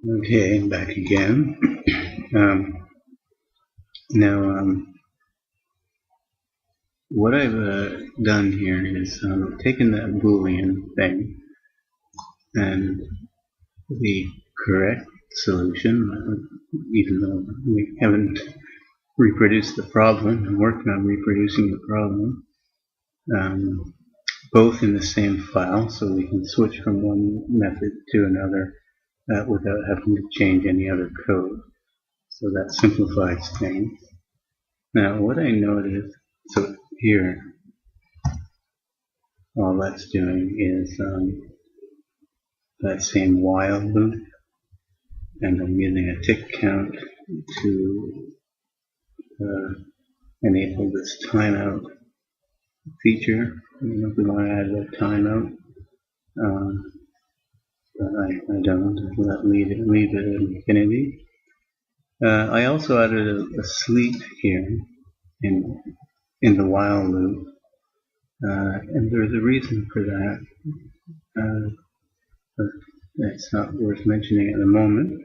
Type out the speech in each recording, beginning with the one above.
Okay, back again. Now, what I've done here is taken that boolean thing and the correct solution, even though we haven't reproduced the problem and working on reproducing the problem, both in the same file, so we can switch from one method to another without having to change any other code. So that simplifies things. Now, what I noticed, so here, all that's doing is that same while loop, and I'm using a tick count to enable this timeout feature. If we want to add a timeout, but I don't. Leave it at infinity. I also added a sleep here in the while loop, and there's a reason for that, but it's not worth mentioning at the moment.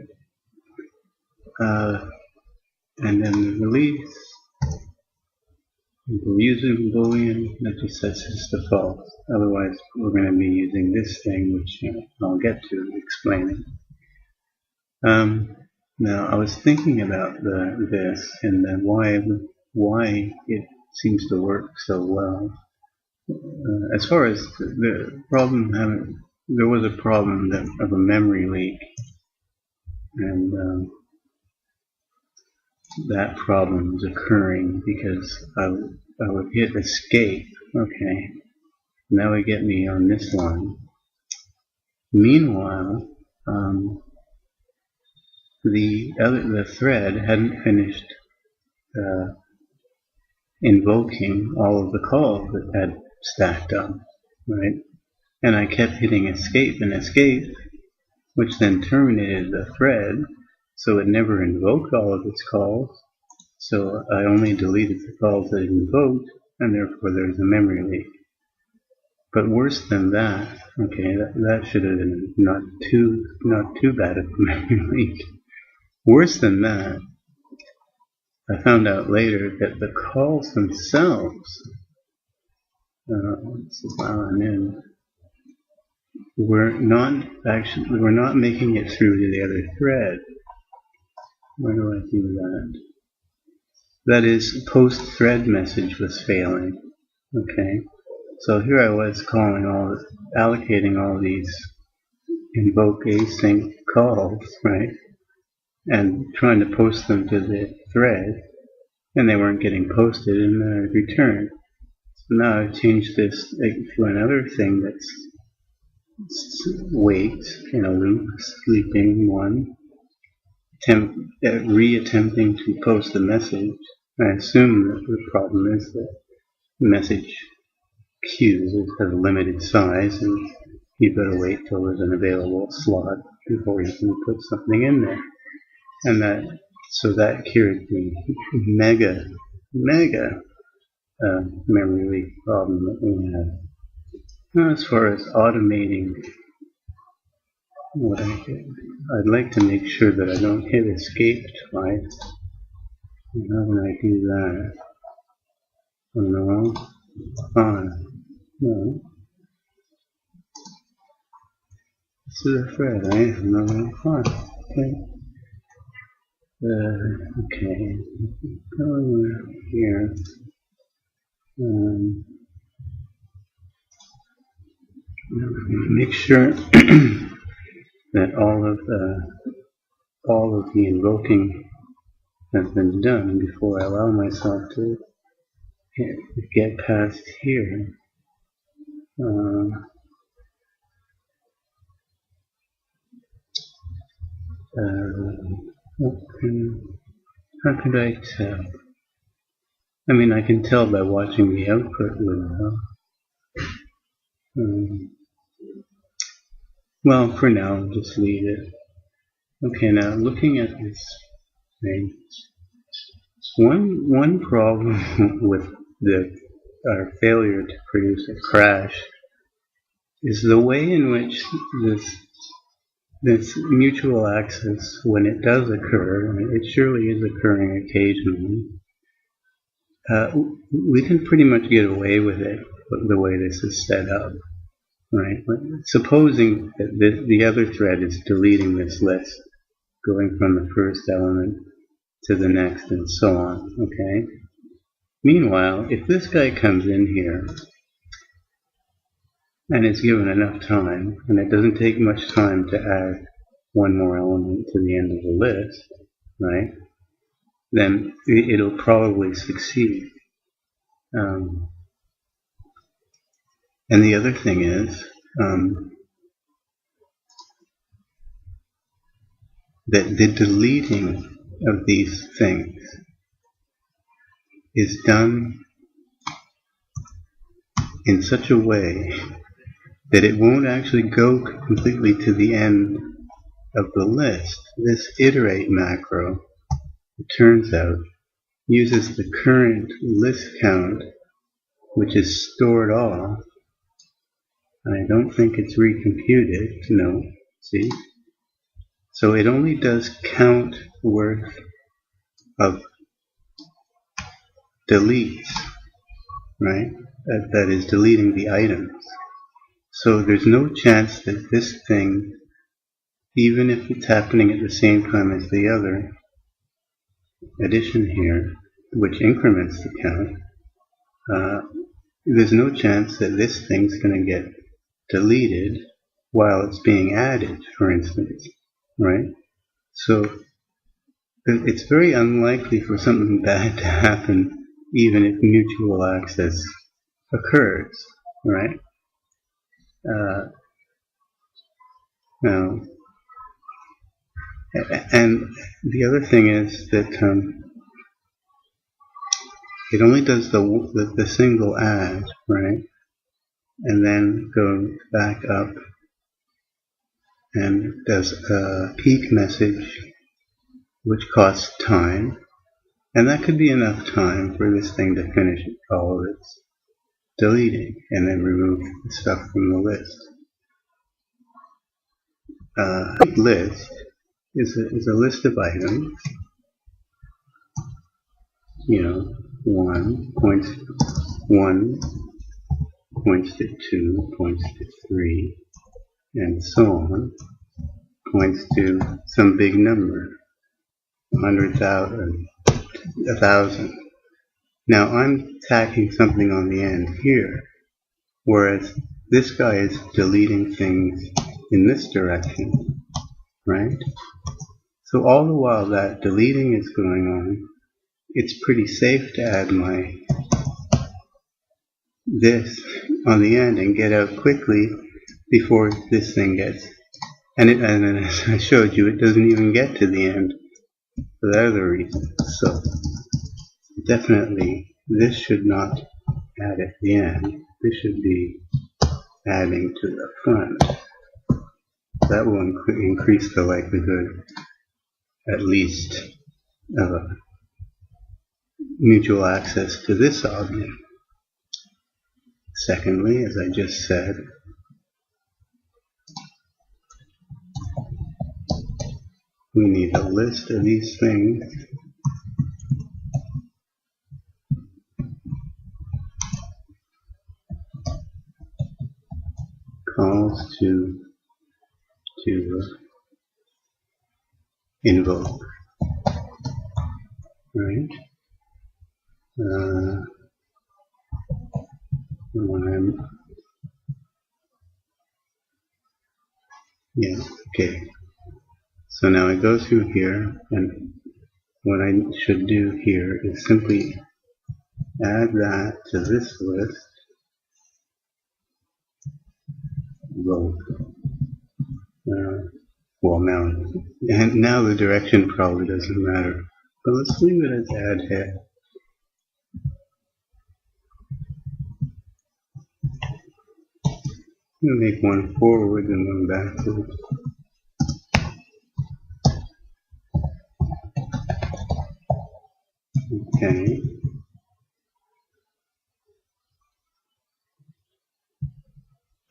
And then the release, we're using boolean that just sets this to false. Otherwise, we're going to be using this thing, which I'll get to explaining. Now, I was thinking about this and then why it seems to work so well. As far as the problem, there was a problem of a memory leak, and that problem is occurring because I would hit escape. Okay, now it get me on this line. Meanwhile, the thread hadn't finished invoking all of the calls that had stacked up, right? And I kept hitting escape and escape, which then terminated the thread, so it never invoked all of its calls. So I only deleted the calls that it invoked, and therefore there's a memory leak. But worse than that, okay, that should have been not too bad of a memory leak. Worse than that, I found out later that the calls themselves, we're not making it through to the other thread. Why do I do that? That is, post-thread message was failing. Okay, so here I was allocating all these invoke async calls, right, and trying to post them to the thread, and they weren't getting posted, and then I returned. So now I've changed this to another thing that's wait in a loop, sleeping one, re-attempting to post a message. I assume that the problem is that message queues have a limited size, and you've got to wait till there's an available slot before you can put something in there. And so that cured the mega memory leak problem that we have. Now, as far as automating what I'd like to make sure that I don't hit escape twice. And how can I do that? Oh, no. No. This is a thread, right? No, okay. Okay. Go here. Make sure that all of the invoking has been done before I allow myself to get past here. How could I tell? I mean, I can tell by watching the output window. Well, for now, I'll just leave it. Okay, now looking at this thing, one problem with our failure to produce a crash is the way in which this this mutual access, when it does occur, and it surely is occurring occasionally, we can pretty much get away with it the way this is set up, right? Supposing that the other thread is deleting this list, going from the first element to the next and so on, okay? Meanwhile, if this guy comes in here and is given enough time, and it doesn't take much time to add one more element to the end of the list, right, then it'll probably succeed. And the other thing is that the deleting of these things is done in such a way that it won't actually go completely to the end of the list. This iterate macro, it turns out, uses the current list count, which is stored off, and I don't think it's recomputed. No, see? So it only does count worth of deletes, right? That is deleting the items. So there's no chance that this thing, even if it's happening at the same time as the other addition here, which increments the count, there's no chance that this thing's going to get deleted while it's being added, for instance, right? So it's very unlikely for something bad to happen even if mutual access occurs, right? Now, and the other thing is that it only does the single add, right? And then goes back up and does a peak message, which costs time. And that could be enough time for this thing to finish all of its deleting and then remove the stuff from the list. List is a list of items. You know, 1 points 1 points to 2, points to 3, and so on, points to some big number, 100,000, 1,000. Now I'm tacking something on the end here, whereas this guy is deleting things in this direction, right? So all the while that deleting is going on, it's pretty safe to add my this on the end and get out quickly before this thing gets, and as I showed you, it doesn't even get to the end for that other reason. So definitely this should not add at the end. This should be adding to the front. That will increase the likelihood, at least, of a mutual access to this object. Secondly, as I just said, we need a list of these things calls to invoke, right? Okay. So now I go through here, and what I should do here is simply add that to this list, vote. Well, now the direction probably doesn't matter, but let's leave it as add head. I'm going to make one forward and one backwards. Okay.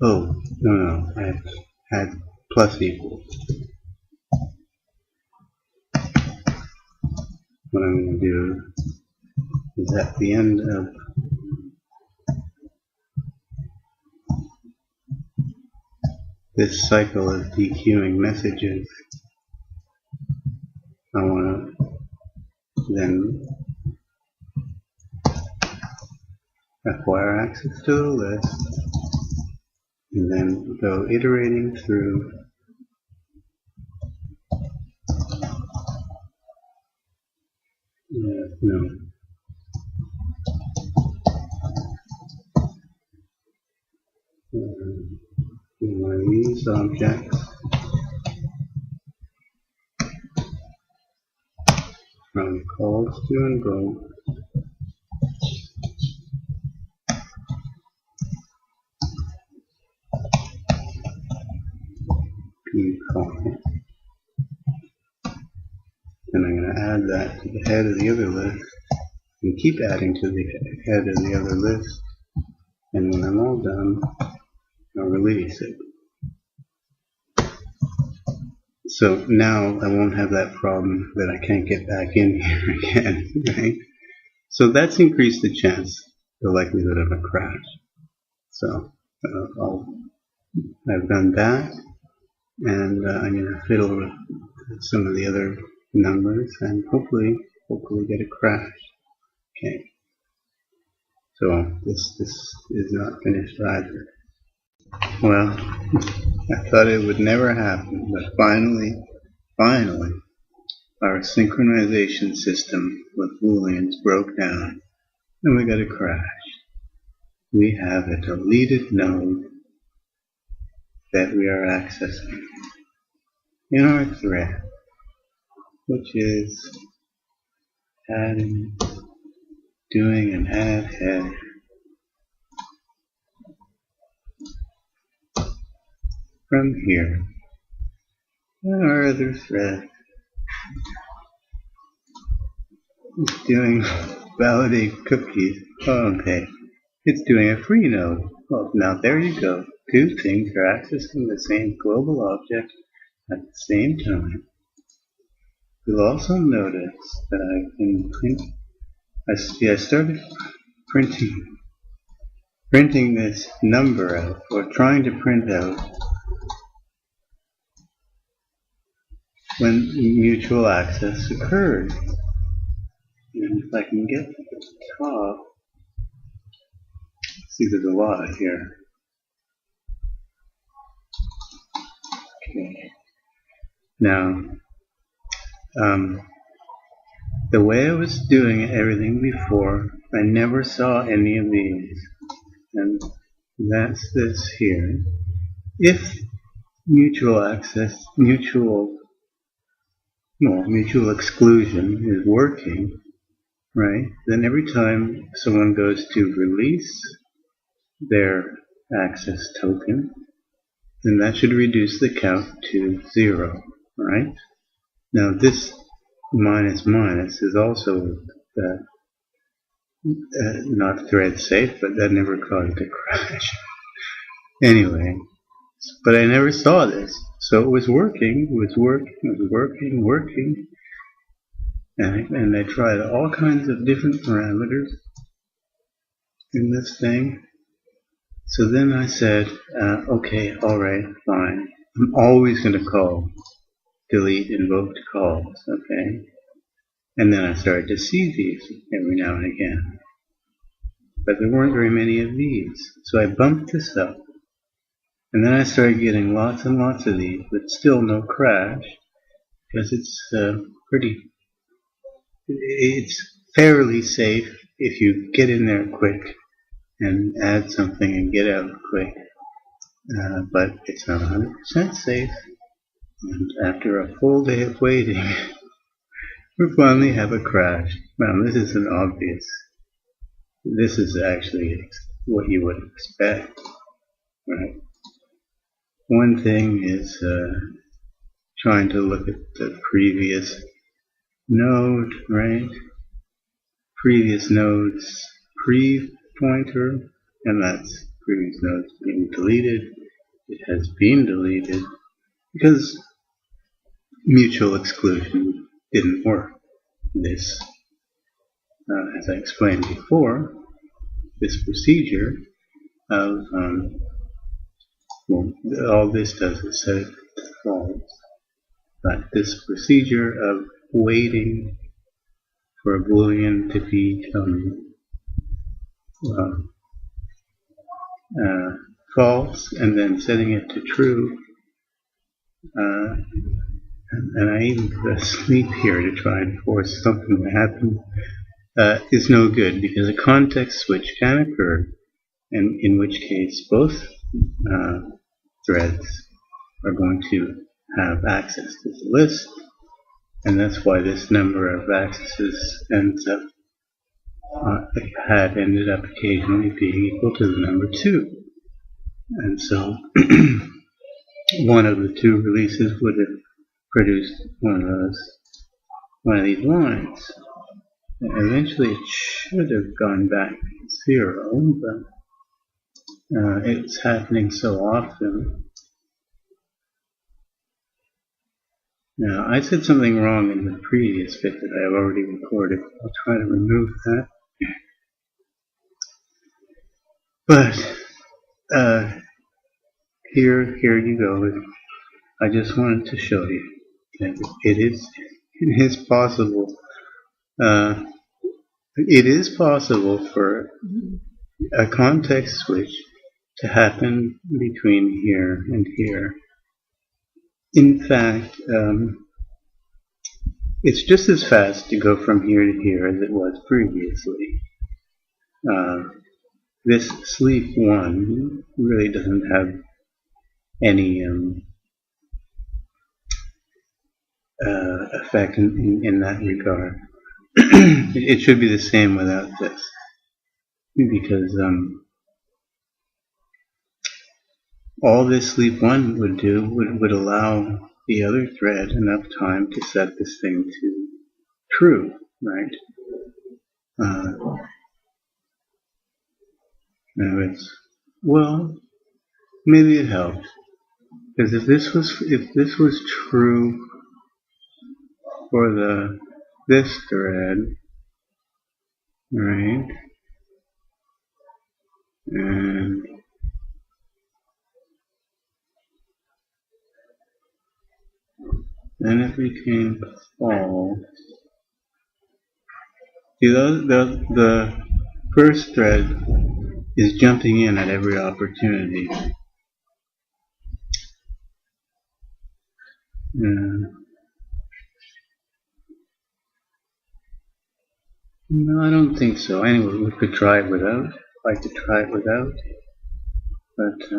Oh, no, I had plus equals. what I'm going to do is at the end of this cycle of dequeuing messages, I want to then acquire access to the list and then go iterating through no. We want to use objects from calls to and go to call. And I'm going to add that to the head of the other list and keep adding to the head of the other list. And when I'm all done, I'll release it. So now I won't have that problem that I can't get back in here again, right? So that's increased the chance, the likelihood of a crash. So I've done that, and I'm going to fiddle with some of the other numbers and hopefully get a crash. Okay. So this is not finished either. Well, I thought it would never happen, but finally, our synchronization system with booleans broke down, and we got a crash. We have a deleted node that we are accessing in our thread, which is doing an add head from here. And our other thread is doing validate cookies. Oh, okay. It's doing a free node. Well, now there you go. Two things are accessing the same global object at the same time. You'll also notice that I can print. I started printing this number out, or trying to print out when mutual access occurred. And if I can get to the top, see there's a lot here. Okay. Now, the way I was doing everything before, I never saw any of these. And that's this here. If mutual exclusion is working, right, then every time someone goes to release their access token, then that should reduce the count to 0, right? Now this minus minus is also not thread safe, but that never caused a crash. Anyway, but I never saw this, so it was working, and I tried all kinds of different parameters in this thing. So then I said, okay, alright, fine. I'm always going to call delete invoked calls, okay? And then I started to see these every now and again. But there weren't very many of these. So I bumped this up. And then I started getting lots and lots of these, but still no crash, because it's it's fairly safe if you get in there quick and add something and get out quick. But it's not 100% safe. And after a full day of waiting, we finally have a crash. Now this isn't obvious. This is actually what you would expect, right? One thing is trying to look at the previous node, right? Previous node's pre-pointer, and that's previous node's being deleted. It has been deleted because mutual exclusion didn't work. this, as I explained before, this procedure of, well, all this does is set it to false, but this procedure of waiting for a boolean to be false and then setting it to true, and I even put a sleep here to try and force something to happen, is no good, because a context switch can occur, and in which case both threads are going to have access to the list, and that's why this number of accesses ends up had ended up occasionally being equal to the number 2. And so one of the 2 releases would have produced one of these lines. And eventually it should have gone back to 0, but it's happening so often. Now, I said something wrong in the previous bit that I have already recorded. I'll try to remove that. But here you go. I just wanted to show you that it is possible. It is possible for a context switch to happen between here and here. In fact, it's just as fast to go from here to here as it was previously. This sleep 1 really doesn't have any effect in that regard. It should be the same without this, because all this sleep 1 would do would allow the other thread enough time to set this thing to true, right? Now well, maybe it helped, because if this was true for this thread, right, and then it became false. See, the first thread is jumping in at every opportunity. No, I don't think so. Anyway, we could try it without. I could try it without. But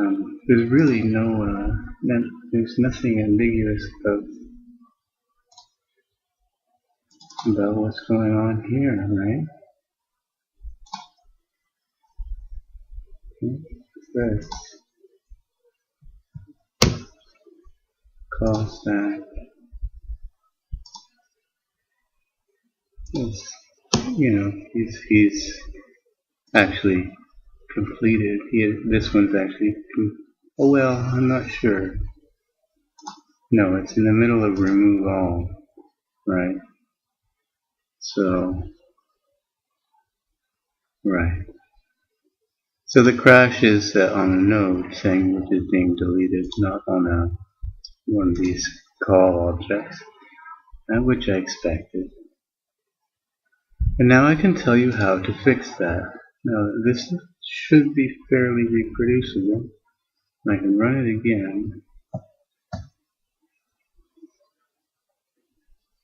there's really there's nothing ambiguous about what's going on here, right? First, call stack is, he's actually completed. This one's actually, oh well, I'm not sure. No, it's in the middle of remove all, right? So, right. So the crash is on a node saying which is being deleted, not on one of these call objects, which I expected. And now I can tell you how to fix that. Now this should be fairly reproducible. I can run it again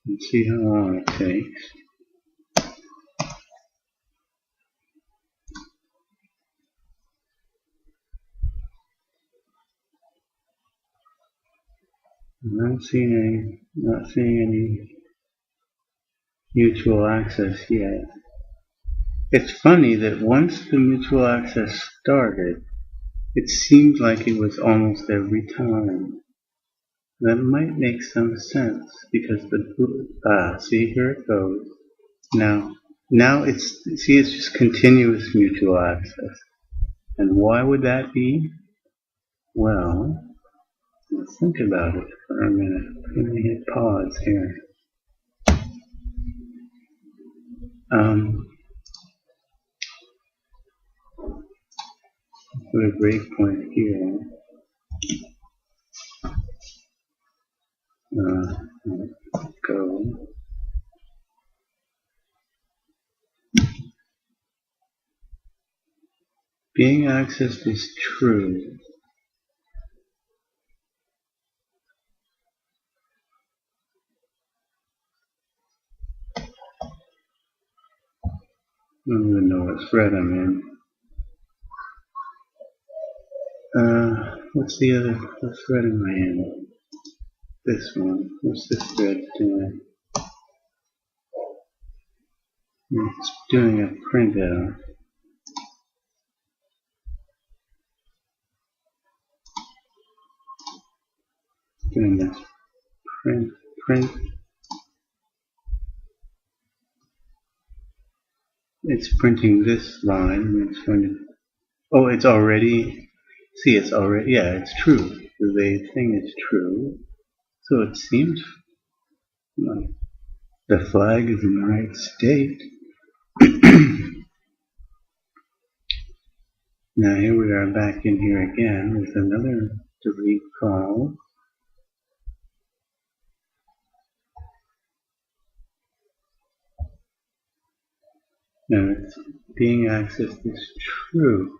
and see how long it takes. I'm not seeing any mutual access yet. It's funny that once the mutual access started, it seemed like it was almost every time. That might make some sense, because see, here it goes. Now it's just continuous mutual access. And why would that be? Well, let's think about it for a minute. Let me hit pause here. Put a breakpoint here. Go. Being accessed is true. I don't even know what thread I'm in. What's the other? What thread am I in? This one. What's this thread doing? It's doing a printout. Doing this print. It's printing this line, and it's going to. Oh, it's already. See, it's already. Yeah, it's true. The thing is true. So it seems like the flag is in the right state. Now here we are back in here again with another delete call. Now it's being accessed is true.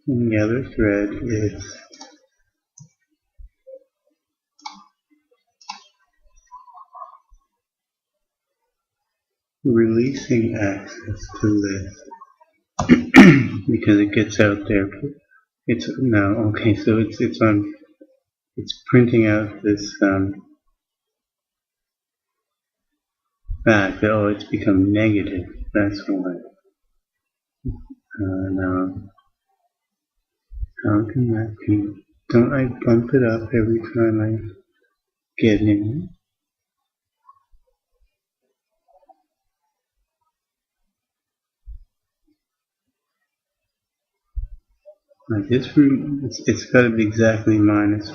And the other thread is releasing access to this because it gets out there. It's no okay. So it's printing out this fact that it's become negative. That's why. Now how can that be? Don't I bump it up every time I get in? Like this root, it's got to be exactly -1,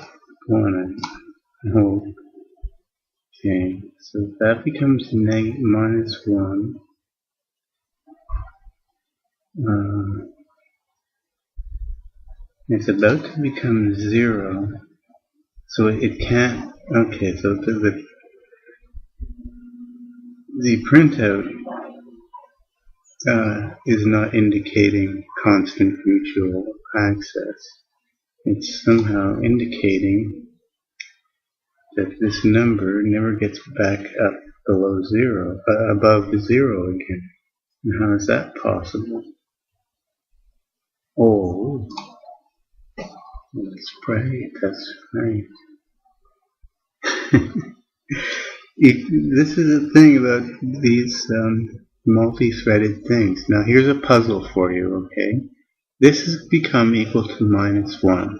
I hope. Okay, so if that becomes -1, it's about to become 0, so it can't. Okay, so the printout is not indicating constant mutual access. It's somehow indicating that this number never gets back up below 0, above 0 again. And how is that possible? Oh, that's right, that's right. This is the thing about these multi-threaded things. Now here's a puzzle for you, okay? This has become equal to -1,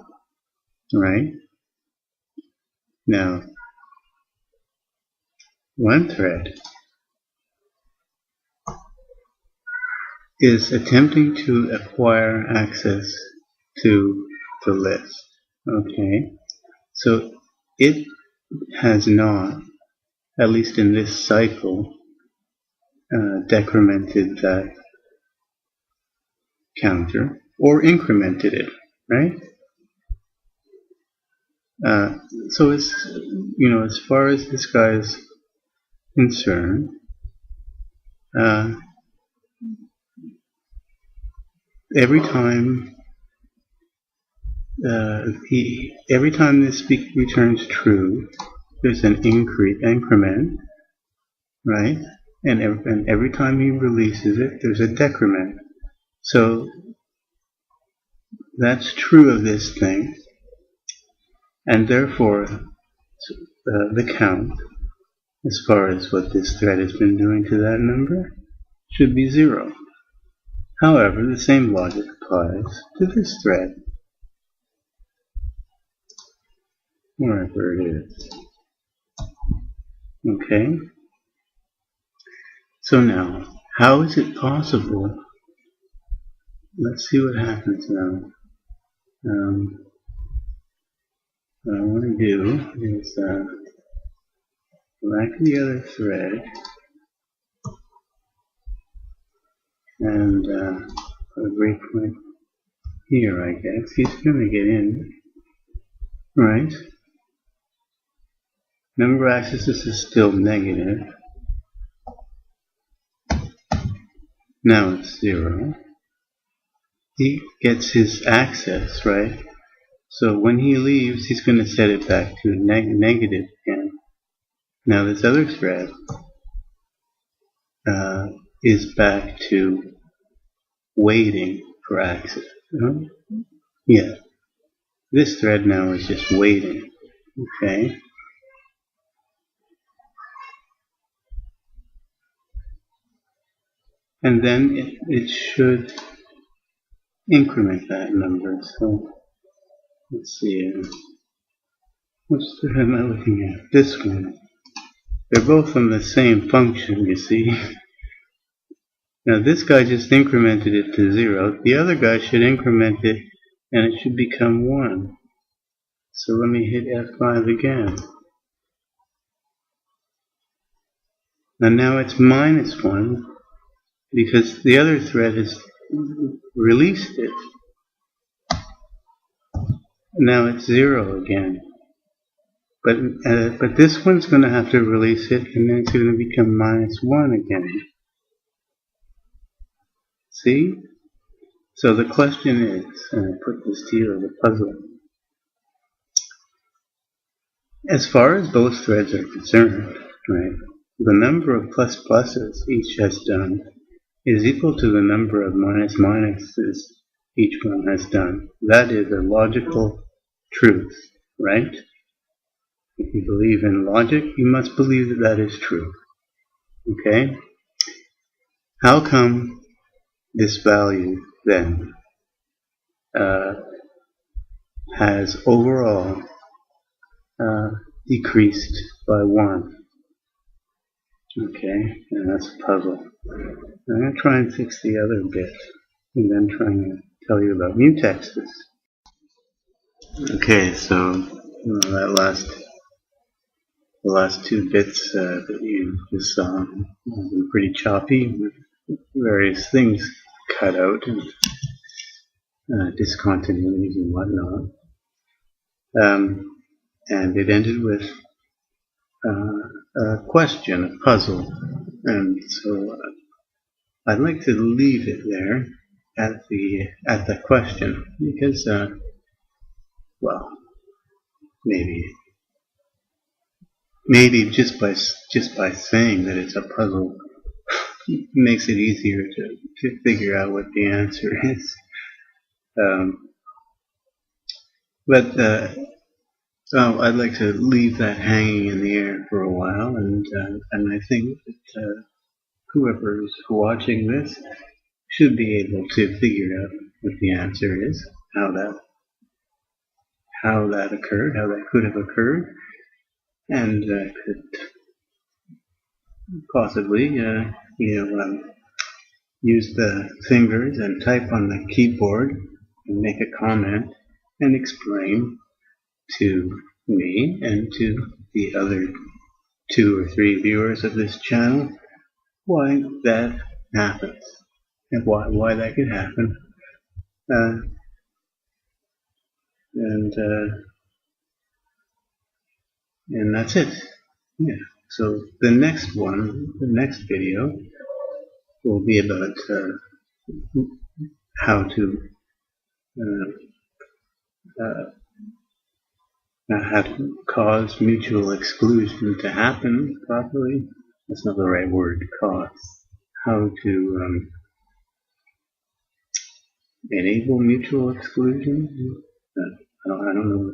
right? Now, one thread is attempting to acquire access to the list, okay? So it has not, at least in this cycle, decremented that counter or incremented it, right? So it's, as far as this guy is concerned, every time this returns true, there's an increment, right? And every time he releases it, there's a decrement. So that's true of this thing, and therefore the count, as far as what this thread has been doing to that number, should be 0. However, the same logic applies to this thread, wherever it is. Okay? So now, how is it possible let's see what happens now. What I want to do is select the other thread and put a breakpoint here, I guess. He's going to get in, right? Number of accesses is still negative. Now it's 0. He gets his access, right? So when he leaves, he's going to set it back to negative again. Now this other thread is back to waiting for access. Yeah. This thread now is just waiting. Okay. And then it should increment that number. So let's see. Which thread am I looking at? This one. They're both from the same function, you see. Now this guy just incremented it to 0. The other guy should increment it and it should become 1. So let me hit F5 again. And now it's minus 1 because the other thread has released it. Now it's 0 again. But this one's going to have to release it and then it's going to become minus 1 again. See? So the question is, and I put this to you as a puzzle. As far as both threads are concerned, right, the number of plus pluses each has done is equal to the number of minus minuses each one has done. That is a logical truth, right? If you believe in logic, you must believe that that is true. Okay? How come this value then has overall decreased by 1? Okay, and that's a puzzle. I'm going to try and fix the other bit, and then try and tell you about mutexes. Okay, so the last two bits that you just saw have been pretty choppy, with various things cut out and discontinuities and whatnot. And it ended with a question, a puzzle, and so I'd like to leave it there at the question because well, maybe just by saying that it's a puzzle makes it easier to figure out what the answer is. I'd like to leave that hanging in the air for a while, and I think that whoever is watching this should be able to figure out what the answer is, how that occurred, how that could have occurred, and could possibly use the fingers and type on the keyboard and make a comment and explain to me and to the other 2 or 3 viewers of this channel why that happens and why that could happen, and that's it. Yeah. So the next video will be about how to cause mutual exclusion to happen properly. That's not the right word, cause. How to enable mutual exclusion. I don't know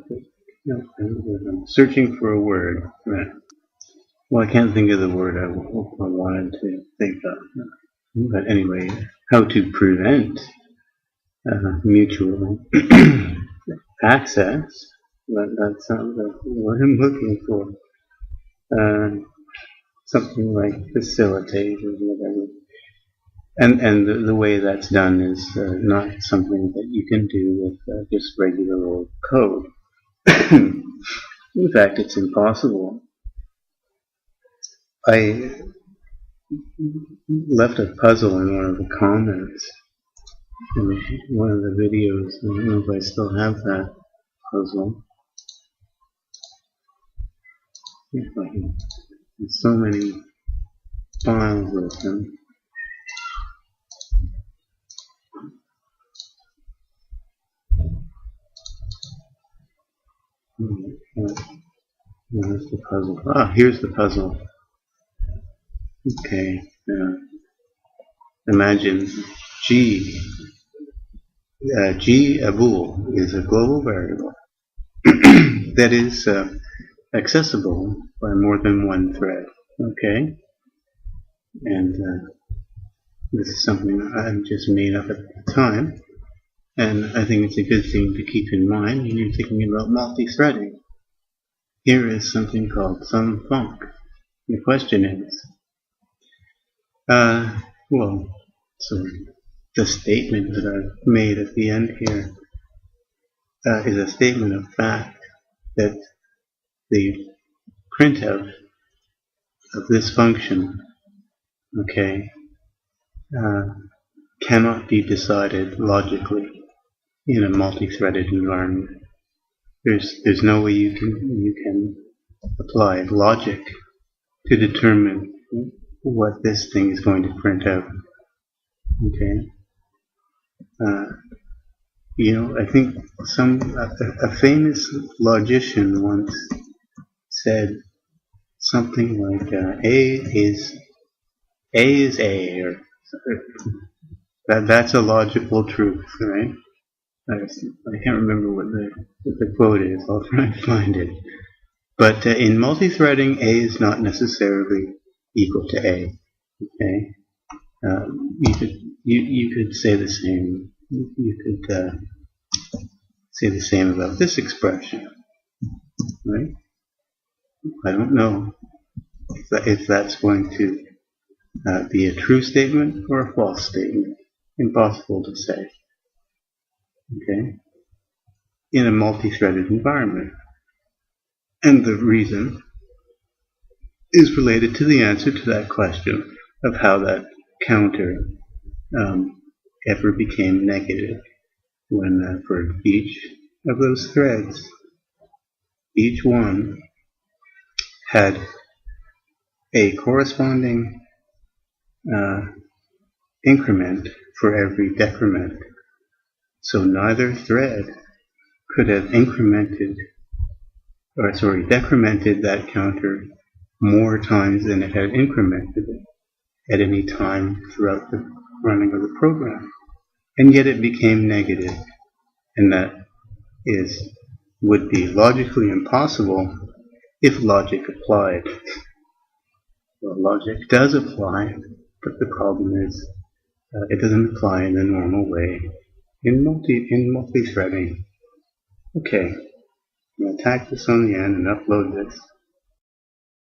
what I'm searching for a word. Well, I can't think of the word I wanted to think of. But anyway, how to prevent mutual access. That's not what I'm looking for. Something like facilitate or whatever. And the way that's done is not something that you can do with just regular old code. In fact, it's impossible. I left a puzzle in one of the comments in one of the videos. I don't know if I still have that puzzle. There's so many files with them. Where's the puzzle? Ah, here's the puzzle. Okay. Imagine G. G, a bool, is a global variable that is accessible by more than one thread. Okay? And this is something I've just made up at the time. And I think it's a good thing to keep in mind when you're thinking about multi-threading. Here is something called some func. The question is, so the statement that I've made at the end here is a statement of fact that the printout of this function, okay, cannot be decided logically in a multi-threaded environment. There's no way you can apply logic to determine what this thing is going to print out. Okay. I think a famous logician once said something like A is A, or that's a logical truth, right? I can't remember what the quote is. I'll try and find it. But in multi-threading, A is not necessarily equal to A. Okay, you could say the same. You could say the same about this expression, right? I don't know if that's going to be a true statement or a false statement. Impossible to say. Okay, in a multi-threaded environment. And the reason is related to the answer to that question of how that counter ever became negative when for each of those threads, each one had a corresponding increment for every decrement. So neither thread could have decremented that counter more times than it had incremented it at any time throughout the running of the program. And yet it became negative. And that would be logically impossible if logic applied. Well, logic does apply, but the problem is it doesn't apply in the normal way in multi-threading. Okay, I'm going to tack this on the end and upload this.